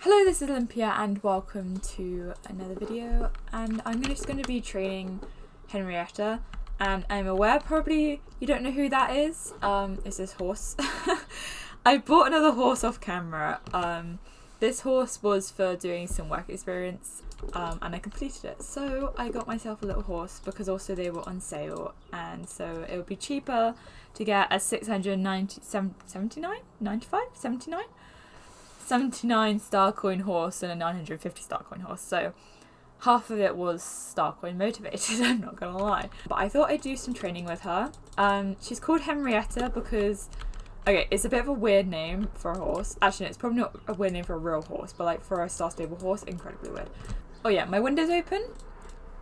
Hello, this is Olympia and welcome to another video, and I'm just going to be training Henrietta, and I'm aware probably you don't know who that is. It's this horse. I bought another horse off camera. This horse was for doing some work experience and I completed it. So I got myself a little horse because also they were on sale, and so it would be cheaper to get a 79 star coin horse and a 950 star coin horse, so half of it was star coin motivated, I'm not gonna lie. But I thought I'd do some training with her. She's called Henrietta because, okay, it's a bit of a weird name for a horse. Actually, it's probably not a weird name for a real horse, but like for a star stable horse, incredibly weird. Oh yeah, my window's open,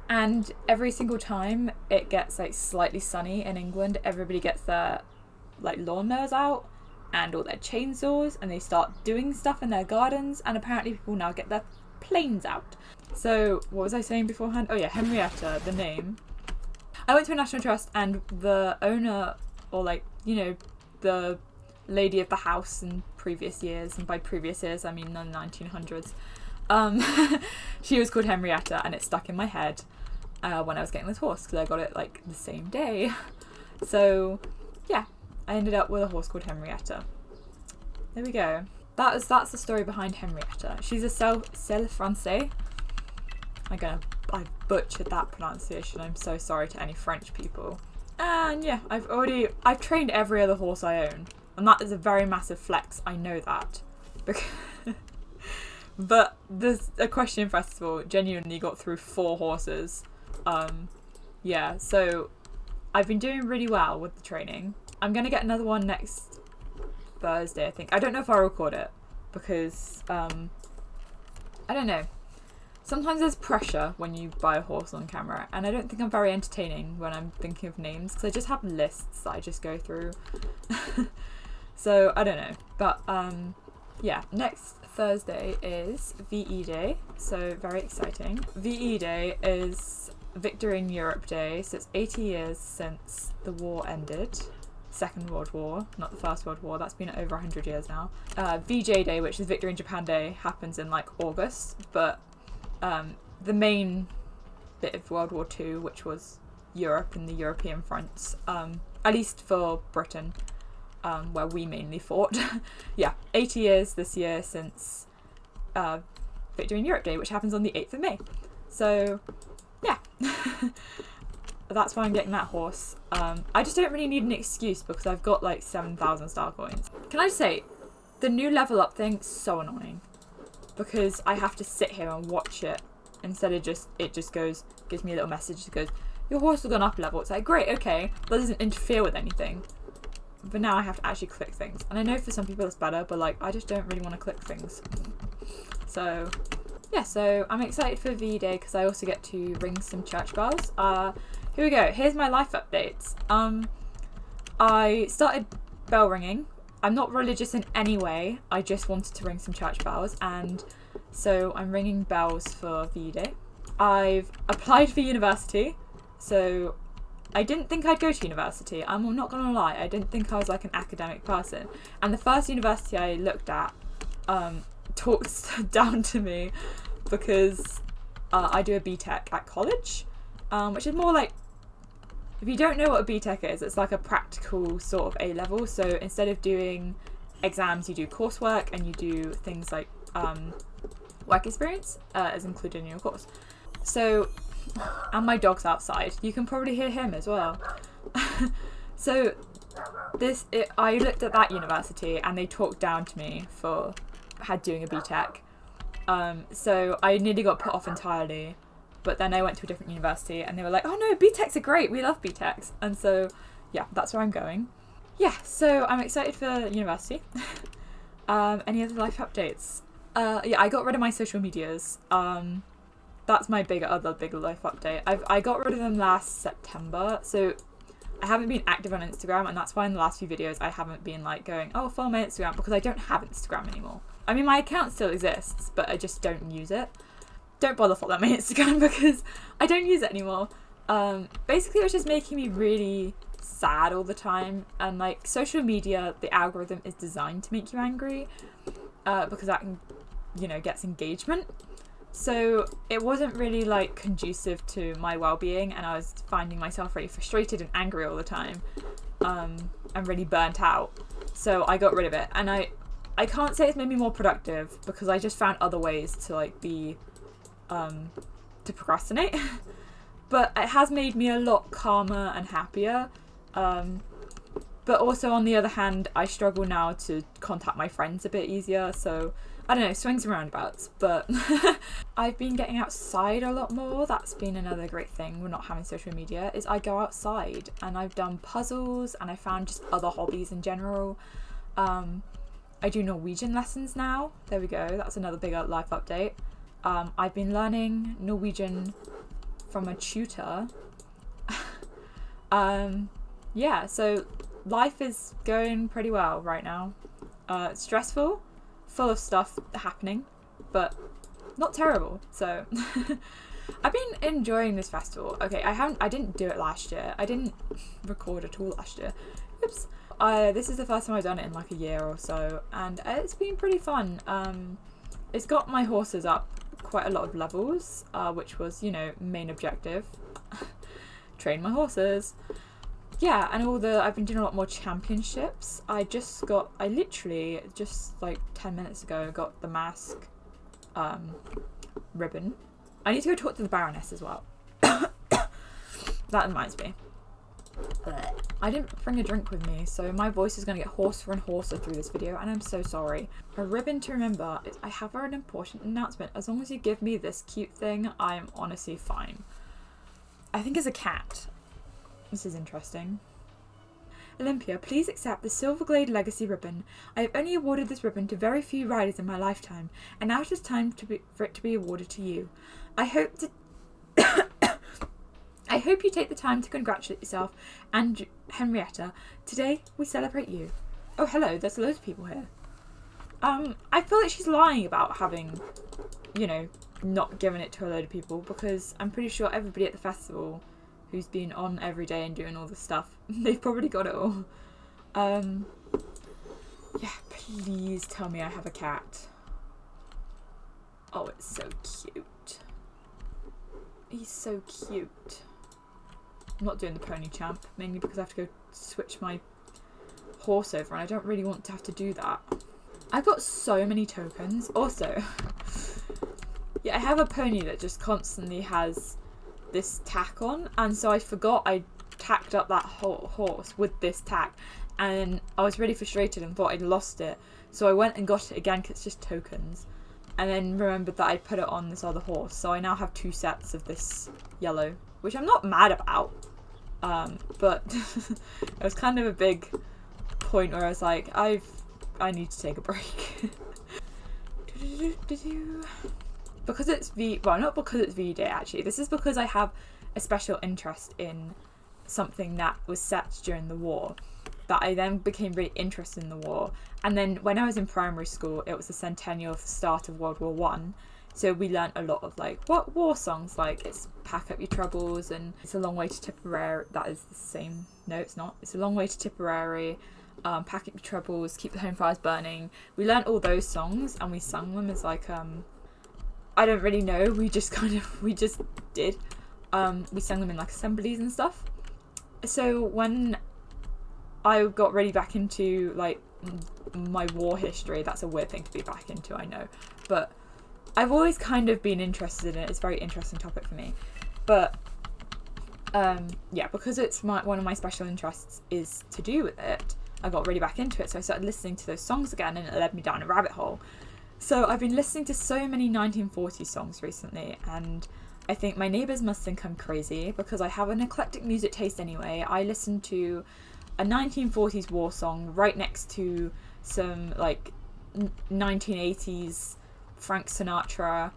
and every single time it gets like slightly sunny in England, everybody gets their like lawnmowers out and all their chainsaws, and they start doing stuff in their gardens, and apparently people now get their planes out. So what was I saying beforehand? Oh yeah, Henrietta, the name. I went to a National Trust, and the owner, or like, you know, the lady of the house in previous years, and by previous years I mean the 1900s, she was called Henrietta, and it stuck in my head when I was getting this horse because I got it like the same day. So yeah, I ended up with a horse called Henrietta. There we go. That's the story behind Henrietta. She's a celle français. I butchered that pronunciation. I'm so sorry to any French people. And yeah, I've trained every other horse I own, and that is a very massive flex. I know that. But this Equestrian Festival genuinely got through 4 horses. Yeah, so I've been doing really well with the training. I'm going to get another one next Thursday, I think. I don't know if I'll record it because, I don't know. Sometimes there's pressure when you buy a horse on camera, and I don't think I'm very entertaining when I'm thinking of names because I just have lists that I just go through. So, I don't know. But, yeah, next Thursday is VE Day, so very exciting. VE Day is Victory in Europe Day, so it's 80 years since the war ended. Second World War, not the First World War. That's been over 100 years now. VJ Day, which is Victory in Japan Day, happens in like August, but the main bit of World War II, which was Europe and the European fronts, at least for Britain, where we mainly fought. Yeah, 80 years this year since Victory in Europe Day, which happens on the 8th of May. So, yeah. That's why I'm getting that horse. I just don't really need an excuse because I've got like 7,000 star coins. Can I just say, the new level up thing is so annoying because I have to sit here and watch it instead of gives me a little message that goes, your horse has gone up a level. It's like, great, okay, that doesn't interfere with anything. But now I have to actually click things. And I know for some people it's better, but like, I just don't really want to click things. So yeah, so I'm excited for V-Day because I also get to ring some church bells. Here we go. Here's my life updates. I started bell ringing. I'm not religious in any way. I just wanted to ring some church bells, and so I'm ringing bells for V-Day. I've applied for university, so I didn't think I'd go to university. I'm not gonna lie. I didn't think I was like an academic person, and the first university I looked at talked down to me because I do a BTEC at college, which is more like, if you don't know what a BTEC is, it's like a practical sort of A-level. So instead of doing exams, you do coursework and you do things like work experience as included in your course. So, and my dog's outside. You can probably hear him as well. So I looked at that university and they talked down to me for doing a BTEC. So I nearly got put off entirely. But then I went to a different university and they were like, oh no, BTECs are great, we love BTECs. And so, yeah, that's where I'm going. Yeah, so I'm excited for university. Any other life updates? Yeah, I got rid of my social medias. That's my other big life update. I got rid of them last September, so I haven't been active on Instagram, and that's why in the last few videos I haven't been like going, oh, follow my Instagram, because I don't have Instagram anymore. I mean, my account still exists, but I just don't use it. Don't bother following my Instagram because I don't use it anymore. Basically it was just making me really sad all the time, and like social media, the algorithm is designed to make you angry, because that can you know, gets engagement. So it wasn't really like conducive to my well-being, and I was finding myself really frustrated and angry all the time, and really burnt out. So I got rid of it, and I can't say it's made me more productive, because I just found other ways to like be to procrastinate. But it has made me a lot calmer and happier. But also on the other hand, I struggle now to contact my friends a bit easier, so I don't know, swings and roundabouts. But I've been getting outside a lot more. That's been another great thing with not having social media, is I go outside, and I've done puzzles, and I found just other hobbies in general. I do Norwegian lessons now. There we go, that's another bigger life update. I've been learning Norwegian from a tutor. Yeah, so life is going pretty well right now. Stressful, full of stuff happening, but not terrible. So I've been enjoying this festival. Okay, I didn't do it last year. I didn't record at all last year. Oops. This is the first time I've done it in like a year or so, and it's been pretty fun. It's got my horses up quite a lot of levels, which was, you know, main objective. Train my horses. Yeah, and I've been doing a lot more championships. I literally just like 10 minutes ago got the mask ribbon. I need to go talk to the Baroness as well. That reminds me. I didn't bring a drink with me, so my voice is going to get hoarser and hoarser through this video, and I'm so sorry. A ribbon to remember is I have an important announcement. As long as you give me this cute thing, I'm honestly fine. I think it's a cat. This is interesting. Olympia, please accept the Silverglade Legacy Ribbon. I have only awarded this ribbon to very few riders in my lifetime, and now it is time for it to be awarded to you. I hope you take the time to congratulate yourself and Henrietta. Today, we celebrate you. Oh, hello, there's loads of people here. I feel like she's lying about having, you know, not given it to a load of people, because I'm pretty sure everybody at the festival who's been on every day and doing all this stuff, they've probably got it all. Yeah, please tell me I have a cat. Oh, it's so cute. He's so cute. I'm not doing the pony champ, mainly because I have to go switch my horse over, and I don't really want to have to do that. I've got so many tokens. Also, yeah, I have a pony that just constantly has this tack on, and so I forgot I tacked up that whole horse with this tack, and I was really frustrated and thought I'd lost it, so I went and got it again because it's just tokens, and then remembered that I'd put it on this other horse, so I now have 2 sets of this yellow, which I'm not mad about, but it was kind of a big point where I was like, I need to take a break. Because it's not because it's V-Day actually, this is because I have a special interest in something that was set during the war, that I then became really interested in the war. And then when I was in primary school, it was the centennial of the start of World War One. So we learnt a lot of like what war songs, like it's Pack Up Your Troubles and It's a Long Way to Tipperary. That is the same. No, it's not. It's a Long Way to Tipperary. Pack Up Your Troubles, Keep the Home Fires Burning. We learnt all those songs and we sung them as like I don't really know. We just did. We sang them in like assemblies and stuff. So when I got really back into like my war history, that's a weird thing to be back into, I know, but I've always kind of been interested in it. It's a very interesting topic for me. But yeah, because it's one of my special interests is to do with it, I got really back into it. So I started listening to those songs again, and it led me down a rabbit hole. So I've been listening to so many 1940s songs recently, and I think my neighbours must think I'm crazy because I have an eclectic music taste anyway. I listen to a 1940s war song right next to some like 1980s Frank Sinatra,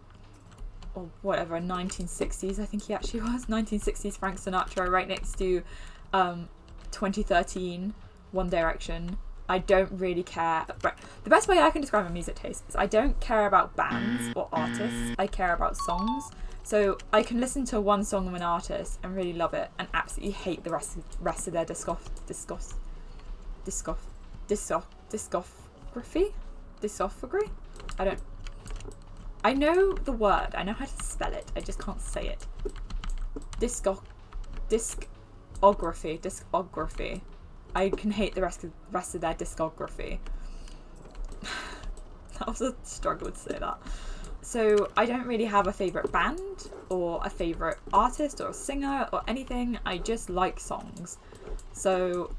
or whatever, 1960s I think he actually was, 1960s Frank Sinatra right next to 2013 One Direction. I don't really care. Right. The best way I can describe my music taste is I don't care about bands or artists, I care about songs. So I can listen to one song of an artist and really love it and absolutely hate the rest of their discography. I don't. I know the word. I know how to spell it. I just can't say it. Discography. I can hate the rest of their discography. That was a struggle to say that. So I don't really have a favourite band or a favourite artist or a singer or anything. I just like songs. So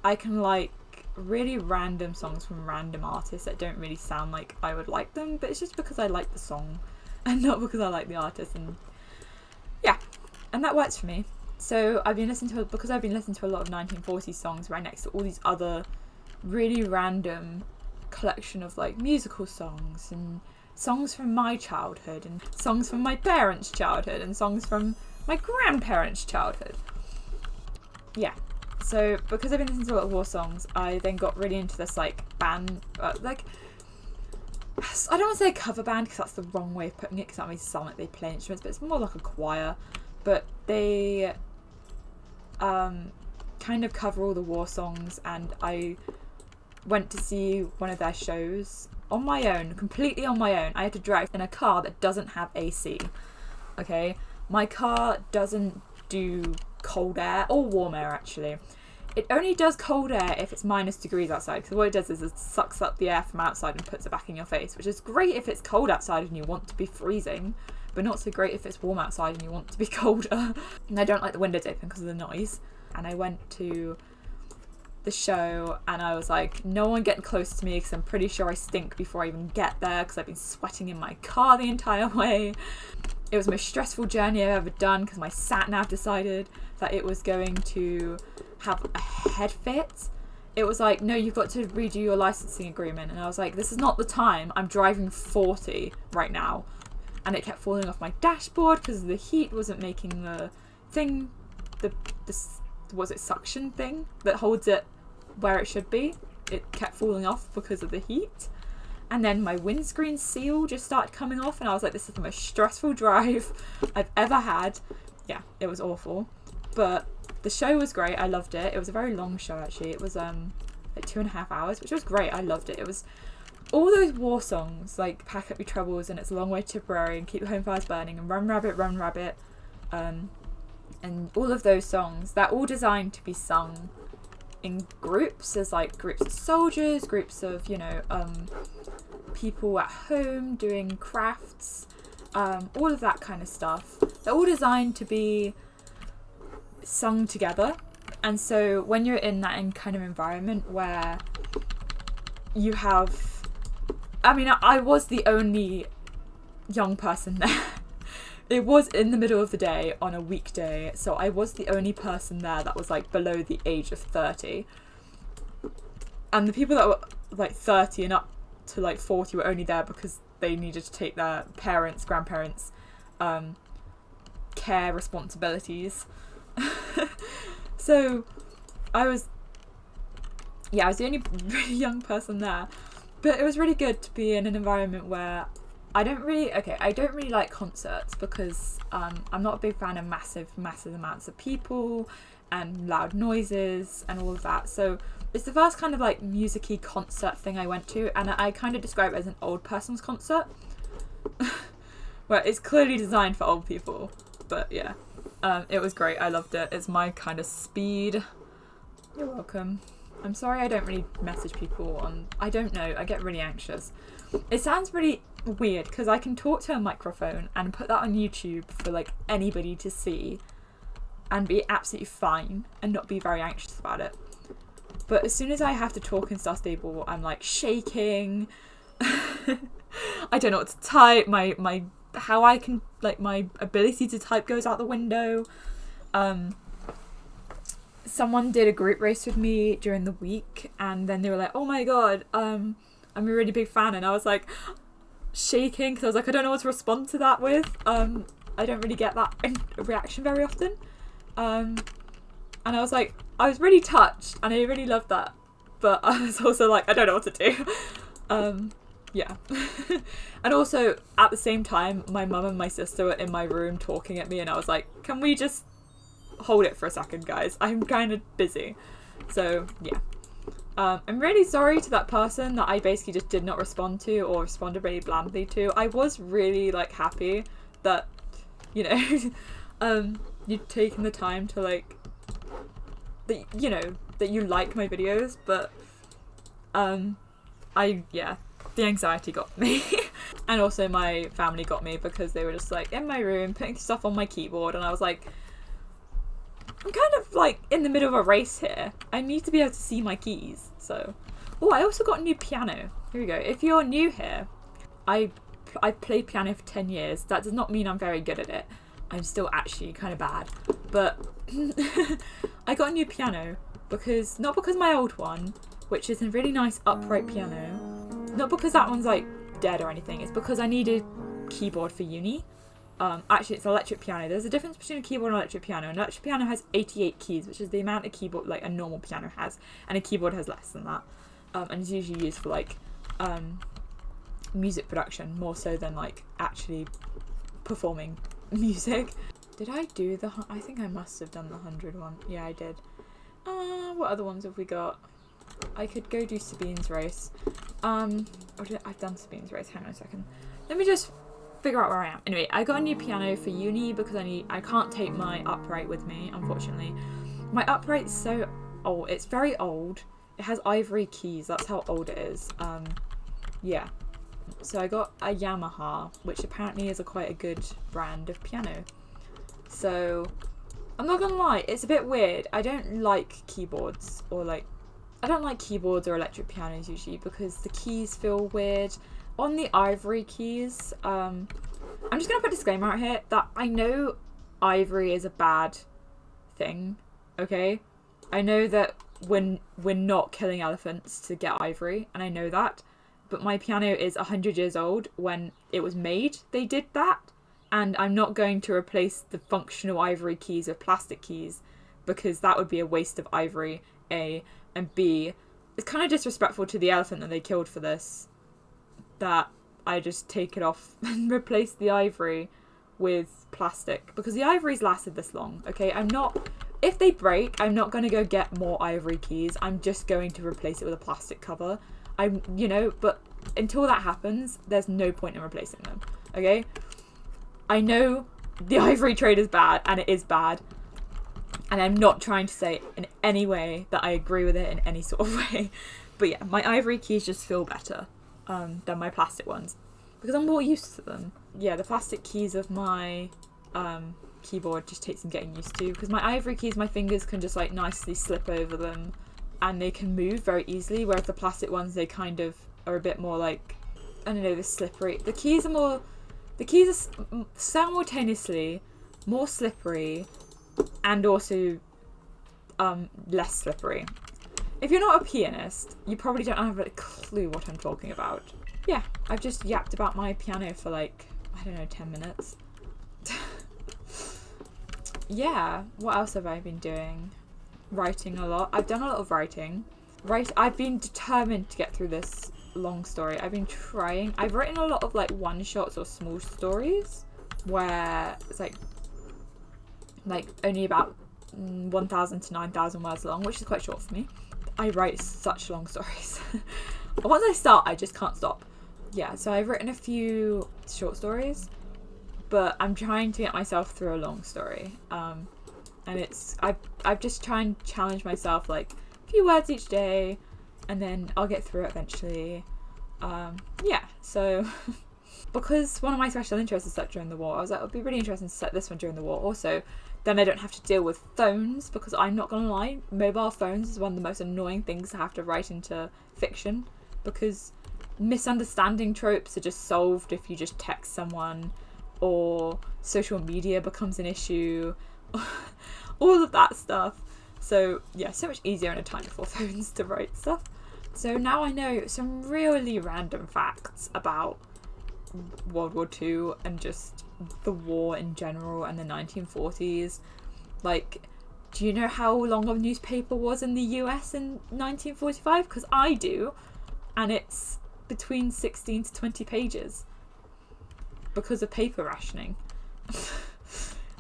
I can like really random songs from random artists that don't really sound like I would like them, but it's just because I like the song and not because I like the artist. And yeah, and that works for me. So I've been listening to a lot of 1940s songs right next to all these other really random collection of like musical songs and songs from my childhood and songs from my parents' childhood and songs from my grandparents' childhood. Yeah. So because I've been listening to a lot of war songs, I then got really into this like band, like, I don't want to say a cover band because that's the wrong way of putting it, because that makes it sound like they play instruments, but it's more like a choir. But they kind of cover all the war songs, and I went to see one of their shows on my own, completely on my own. I had to drive in a car that doesn't have AC. Okay, my car doesn't do cold air or warm air actually. It only does cold air if it's -degrees outside, because what it does is it sucks up the air from outside and puts it back in your face, which is great if it's cold outside and you want to be freezing, but not so great if it's warm outside and you want to be colder. And I don't like the windows open because of the noise. And I went to the show and I was like, no one getting close to me because I'm pretty sure I stink before I even get there because I've been sweating in my car the entire way. It was the most stressful journey I've ever done because my sat-nav decided that it was going to have a head fit. It was like, no, you've got to redo your licensing agreement. And I was like, this is not the time. I'm driving 40 right now. And it kept falling off my dashboard because the heat wasn't making the thing, was it suction thing that holds it where it should be? It kept falling off because of the heat. And then my windscreen seal just started coming off, and I was like, this is the most stressful drive I've ever had. Yeah, it was awful. But the show was great. I loved it. It was a very long show, actually. It was like 2.5 hours, which was great. I loved it. It was all those war songs, like Pack Up Your Troubles and It's a Long Way to Tipperary and Keep the Home Fires Burning and Run Rabbit, and all of those songs, they're all designed to be sung in groups, as like groups of soldiers, groups of, you know, people at home doing crafts, all of that kind of stuff. They're all designed to be sung together. And so when you're in that kind of environment where you have, I mean, I was the only young person there. It was in the middle of the day on a weekday, so I was the only person there that was like below the age of 30. And the people that were like 30 and up to like 40 were only there because they needed to take their parents, grandparents, care responsibilities. So I was the only really young person there. But it was really good to be in an environment where I don't really like concerts because I'm not a big fan of massive amounts of people and loud noises and all of that. So it's the first kind of like music-y concert thing I went to, and I kind of describe it as an old person's concert. Where it's clearly designed for old people. But yeah, it was great. I loved it. It's my kind of speed. You're welcome. I'm sorry I don't really message people on... I don't know. I get really anxious. It sounds really weird because I can talk to a microphone and put that on YouTube for like anybody to see and be absolutely fine and not be very anxious about it. But as soon as I have to talk in Star Stable, I'm like shaking. I don't know what to type. My ability to type goes out the window. Someone did a group race with me during the week, and then they were like, oh my god, I'm a really big fan, and I was like shaking because I was like, I don't know what to respond to that with. I don't really get that reaction very often. And I was like, I was really touched and I really loved that, but I was also like, I don't know what to do. Yeah. And also at the same time, my mum and my sister were in my room talking at me, and I was like, can we just hold it for a second, guys? I'm kind of busy. So yeah. I'm really sorry to that person that I basically just did not respond to or responded really blandly to. I was really like happy that, you know, you'd taken the time to like, that, you know, that you like my videos, but the anxiety got me. And also my family got me because they were just like in my room putting stuff on my keyboard, and I was like, I'm kind of like in the middle of a race here. I need to be able to see my keys. So, oh, I also got a new piano. Here we go. If you're new here, I've played piano for 10 years. That does not mean I'm very good at it. I'm still actually kind of bad. But I got a new piano because, not because my old one, which is a really nice upright piano, not because that one's like dead or anything, it's because I need a keyboard for uni. Actually, it's an electric piano. There's a difference between a keyboard and an electric piano. An electric piano has 88 keys, which is the amount of keyboard like a normal piano has, and a keyboard has less than that. And it's usually used for like music production more so than like actually performing music. Did I do I think I must have done the 100 one. Yeah, I did. What other ones have we got? I could go do Sabine's race. I've done Sabine's race. Hang on a second. Let me just figure out where I am. Anyway, I got a new piano for uni because I can't take my upright with me, unfortunately. My upright's so old. It's very old. It has ivory keys. That's how old it is. Yeah. So I got a Yamaha, which apparently is quite a good brand of piano. So I'm not gonna lie, it's a bit weird. I don't like keyboards or electric pianos usually because the keys feel weird. On the ivory keys, I'm just going to put a disclaimer out here that I know ivory is a bad thing, okay? I know that we're not killing elephants to get ivory, and I know that, but my piano is 100 years old. When it was made, they did that, and I'm not going to replace the functional ivory keys with plastic keys because that would be a waste of ivory, A, and B, it's kind of disrespectful to the elephant that they killed for this, that I just take it off and replace the ivory with plastic because the ivory's lasted this long, okay? If they break, I'm not going to go get more ivory keys. I'm just going to replace it with a plastic cover. But until that happens, there's no point in replacing them, okay? I know the ivory trade is bad, and it is bad, and I'm not trying to say in any way that I agree with it in any sort of way, but yeah, my ivory keys just feel better than my plastic ones because I'm more used to them. Yeah, the plastic keys of my keyboard just takes some getting used to because my ivory keys, my fingers can just like nicely slip over them and they can move very easily, whereas the plastic ones, they kind of are a bit more like, I don't know, the slippery. The keys are simultaneously more slippery and also less slippery. If you're not a pianist, you probably don't have a clue what I'm talking about. Yeah, I've just yapped about my piano for like, I don't know, 10 minutes. Yeah, what else have I been doing? Writing a lot. I've done a lot of writing. I've been determined to get through this long story. I've been trying. I've written a lot of like one-shots or small stories where it's like only about 1,000 to 9,000 words long, which is quite short for me. I write such long stories. Once I start, I just can't stop. Yeah, so I've written a few short stories, but I'm trying to get myself through a long story. And I've just trying to challenge myself, like a few words each day, and then I'll get through it eventually. Yeah, so because one of my special interests is set during the war, I was like, it would be really interesting to set this one during the war. Also, then I don't have to deal with phones, because I'm not gonna lie, mobile phones is one of the most annoying things to have to write into fiction, because misunderstanding tropes are just solved if you just text someone, or social media becomes an issue, all of that stuff. So yeah, so much easier in a time before phones to write stuff. So now I know some really random facts about World War II and just the war in general and the 1940s. Like, do you know how long a newspaper was in the US in 1945? Because I do, and it's between 16 to 20 pages because of paper rationing.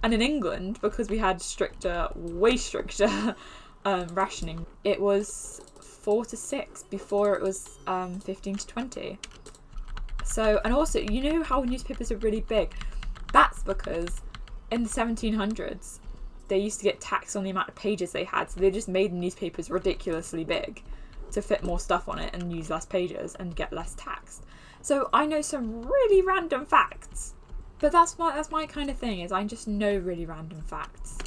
And in England, because we had way stricter rationing, it was 4 to 6 before it was 15 to 20. So, and also, you know how newspapers are really big? That's because in the 1700s, they used to get taxed on the amount of pages they had, so they just made newspapers ridiculously big to fit more stuff on it and use less pages and get less taxed. So I know some really random facts, but that's my kind of thing, is I just know really random facts.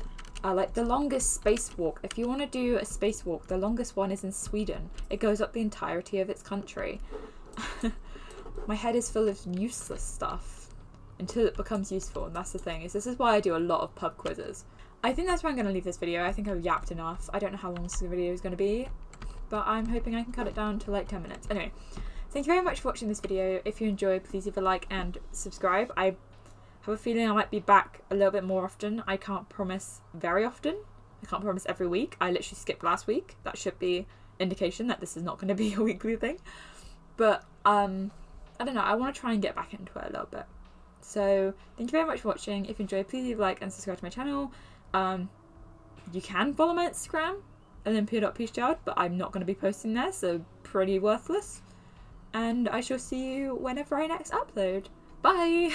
Like the longest spacewalk, if you want to do a spacewalk, the longest one is in Sweden. It goes up the entirety of its country. My head is full of useless stuff until it becomes useful, and that's the thing, is this is why I do a lot of pub quizzes. I think that's where I'm going to leave this video. I think I've yapped enough. I don't know how long this video is going to be, but I'm hoping I can cut it down to like 10 minutes. Anyway, thank you very much for watching this video. If you enjoyed, please leave a like and subscribe. I have a feeling I might be back a little bit more often. I can't promise very often. I can't promise every week. I literally skipped last week. That should be indication that this is not going to be a weekly thing. But I don't know. I want to try and get back into it a little bit. So thank you very much for watching. If you enjoyed, please leave a like and subscribe to my channel. You can follow my Instagram, Olympia.Peacechild, but I'm not going to be posting there, so pretty worthless. And I shall see you whenever I next upload. Bye!